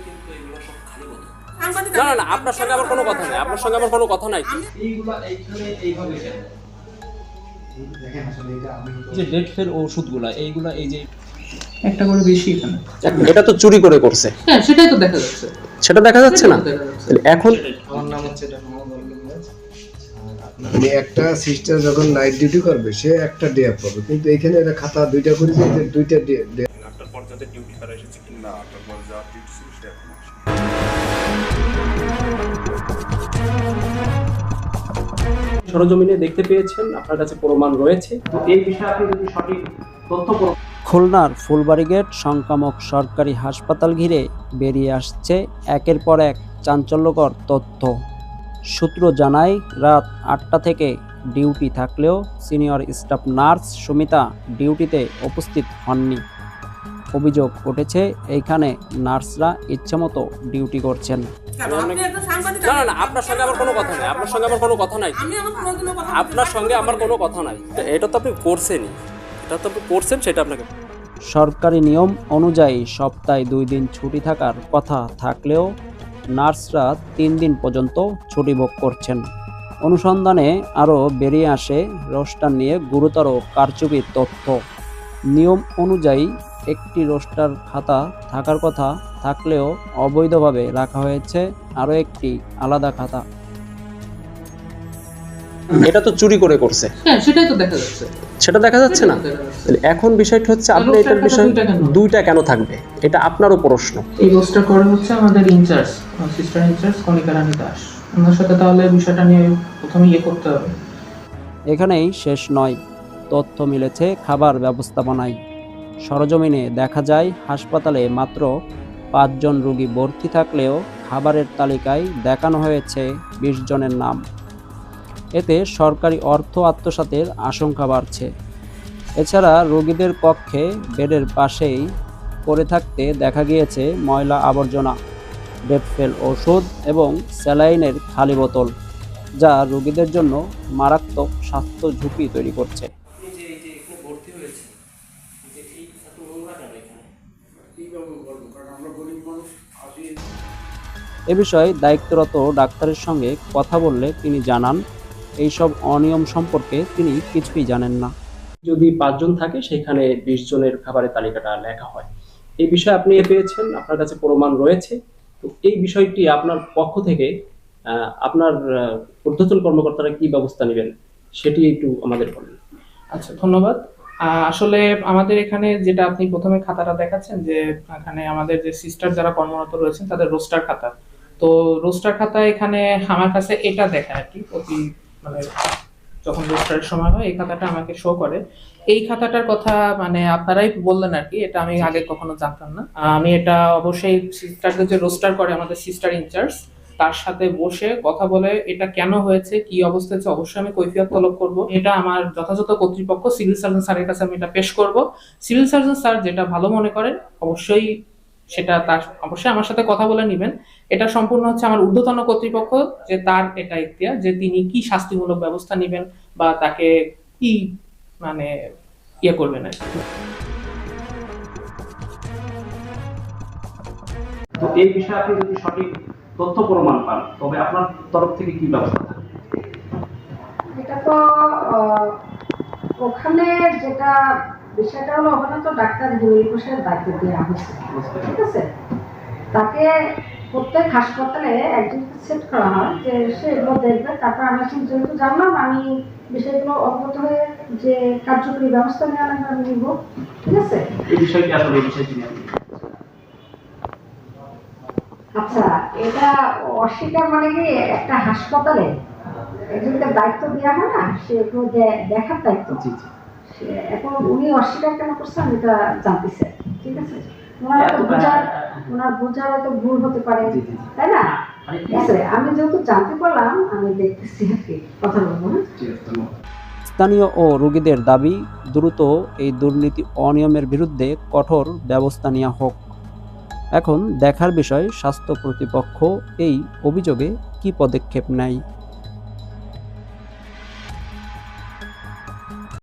কিন্তু এগুলো সব খালি বোতল। না না না, আপনার সঙ্গে আমার কোনো কথা নাই, আপনার সঙ্গে আমার কোনো কথা নাই। এইগুলা এইখানে এইভাবে কেন? দেখেন আসলে এটা আমি যে ডেট ফেল ওষুধগুলা এইগুলা এই যে একটা করে বেশি এখানে। এটা তো চুরি করে করছে, হ্যাঁ সেটাই তো দেখা যাচ্ছে। সেটা দেখা যাচ্ছে না। দেখা যাচ্ছে। তাহলে এখন আমার নাম হচ্ছে এটা মোহাম্মদ মিরাজ। মানে একটা সিস্টার যখন নাইট ডিউটি করবে সে একটা ডে অফ পাবে, কিন্তু এখানে এরা খাতা দুইটা করে যে দুইটা ডে আটটার পর যাদের ডিউটি করা এসেছে কিংবা আটটার পর যার ডিউটি ছিল সে এখন আসে। সরজমিনে দেখতে পেয়েছেন, আপনার কাছে প্রমাণ রয়েছে। তো এই বিষয়ে আপনি যদি সঠিক তথ্য খুলনার ফুলবাড়ীগেট সংক্রামক সরকারি হাসপাতাল ঘিরে বেরিয়ে আসছে একের পর এক চাঞ্চল্যকর তথ্য। সূত্র জানায়, রাত ৮টা থেকে ডিউটি থাকলেও সিনিয়র স্টাফ নার্স সুমিতা ডিউটিতে উপস্থিত হননি। অভিযোগ উঠেছে এইখানে নার্সরা ইচ্ছেমতো ডিউটি করছেন। না না না, আপনার সঙ্গে আমার কোনো কথা নাই, আপনার সঙ্গে আমার কোনো কথা নাই, আপনার সঙ্গে আমার কোনো কথা নাই। এটা তো আপনি করছেনই, এটা তো আপনি করছেন, সেটা আপনাকে। সরকারি নিয়ম অনুযায়ী সপ্তাহে 2 দিন ছুটি থাকার কথা থাকলেও নার্সরা 3 দিন পর্যন্ত ছুটি ভোগ করছেন। অনুসন্ধানে আরও বেরিয়ে আসে রোস্টার নিয়ে গুরুতর কারচুপির তথ্য। নিয়ম অনুযায়ী একটি রোস্টার খাতা থাকার কথা থাকলেও অবৈধভাবে রাখা হয়েছে আরও একটি আলাদা খাতা। এটা তো চুরি করে করছে, হ্যাঁ সেটাই তো দেখা যাচ্ছে। সেটা দেখা যাচ্ছে না। তাহলে এখন বিষয়টা হচ্ছে আপনি এটার বিষয় দুইটা কেন থাকবে, এটা আপনারও প্রশ্ন। এই রোস্টার করে হচ্ছে আমাদের ইনচার্জ, সিস্টার ইনচার্জ কণিকা রানী দাস। ওনার সাথে তাহলে বিষয়টা নিয়ে প্রথমে করতে হবে। এখানেই শেষ নয়, তথ্য মিলেছে খাবার ব্যবস্থাপনায়। সরজমিনে দেখা যায় হাসপাতালে মাত্র 5 জন রোগী ভর্তি থাকলেও খাবারের তালিকায় দেখানো হয়েছে 20 জনের নাম। এতে সরকারি অর্থ আত্মসাতের আশঙ্কা বাড়ছে। এছাড়া রোগীদের কক্ষে বেডের পাশেই পড়ে থাকতে দেখা গিয়েছে ময়লা আবর্জনা, ডেট ফেল ওষুধ এবং স্যালাইনের খালি বোতল, যা রোগীদের জন্য মারাত্মক স্বাস্থ্য ঝুঁকি তৈরি করছে। এ বিষয়ে দায়িত্বরত ডাক্তারের সঙ্গে কথা বললে তিনি জানান, এইসব অনিয়ম সম্পর্কে তিনি কিছুই জানেন না। যদি 5 জন থাকে সেখানে 20 জনের খাবারের তালিকাটা লেখা হয়। এই বিষয়ে আপনি পেয়েছেন, আপনার কাছে প্রমাণ রয়েছে। তো এই বিষয়টি আপনার পক্ষ থেকে আপনার ঊর্ধ্বতন কর্মকর্তারা কি ব্যবস্থা নেবেন সেটি একটু আমাদের বলেন। আচ্ছা ধন্যবাদ। আসলে আমাদের এখানে যেটা আপনি প্রথমে খাতাটা দেখাচ্ছেন, যে এখানে আমাদের যে সিস্টার যারা কর্মরত রয়েছেন তাদের রোস্টার খাতা। তো রোস্টার খাতা এখানে আমার কাছে এটা দেখায় আর কি, প্রতি মানে যখন রোস্টারের সময় হয় এই খাতাটা আমাকে শো করে। এই খাতাটার কথা মানে আপনারাই বললেন আর কি, এটা আমি আগে কখনো জানতাম না। আমি এটা অবশ্যই সিস্টারদের যে রোস্টার করে আমাদের সিস্টার ইনচার্জ, তার সাথে বসে কথা বলে এটা কেন হয়েছে, কি অবস্থা হচ্ছে, অবশ্যই আমি কৈফিয়ত তলব করব। এটা আমার যথাযথ কর্তৃপক্ষ সিভিল সার্জন স্যারের কাছে আমি এটা পেশ করব। সিভিল সার্জন স্যার যেটা ভালো মনে করেন অবশ্যই সেটা তার অবশ্যই আমার সাথে কথা বলে নেবেন। এটা সম্পূর্ণ হচ্ছে আমার ঊর্ধ্বতন কর্তৃপক্ষ, যে তার এটা ইখতিয়ার যে তিনি কি শাস্তিমূলক ব্যবস্থা নেবেন বা তাকে কি মানে করবেন আর কি। তো এই বিষয়ে আপনি যদি সঠিক তথ্য প্রমাণ পান তবে আপনার তরফ থেকে কি ব্যবস্থা থাকবে? এটা তো ওখানে যেটা বিষয়টা হলো, ওখানে তো ডাক্তার জুয়েল ঘোষের দায়িত্ব দেওয়া হয়েছে, ঠিক আছে। তাকে প্রত্যেক হাসপাতালে একজন সেট করা হয় যে সে এগুলো দেখবে। তারপর আমি এখন যেহেতু জানলাম, আমি বিষয়গুলো অবগত হয়ে যে কার্যকরী ব্যবস্থা নেওয়া লাগবে আমি নিব, ঠিক আছে। এই বিষয়টি আসলে এই বিষয়টি নিয়ে আচ্ছা, এটা অস্বীকার মানে কি, একটা হাসপাতালে একজনকে দায়িত্ব দেওয়া হয় না, সে এগুলো দেখার দায়িত্ব। এখন উনি অস্বীকার কেন করছেন এটা জানতে চাই, ঠিক আছে। ওনার বোঝার হয়তো ভুল হতে পারে, তাই না? ঠিক আছে, আমি যেহেতু জানতে পারলাম আমি দেখতেছি আর কি, কথা বলবো না। স্থানীয় ও রোগীদের দাবি, দ্রুত এই দুর্নীতি অনিয়মের বিরুদ্ধে কঠোর ব্যবস্থা নেওয়া হোক। এখন দেখার বিষয় স্বাস্থ্য কর্তৃপক্ষ এই অভিযোগে কি পদক্ষেপ নেয়।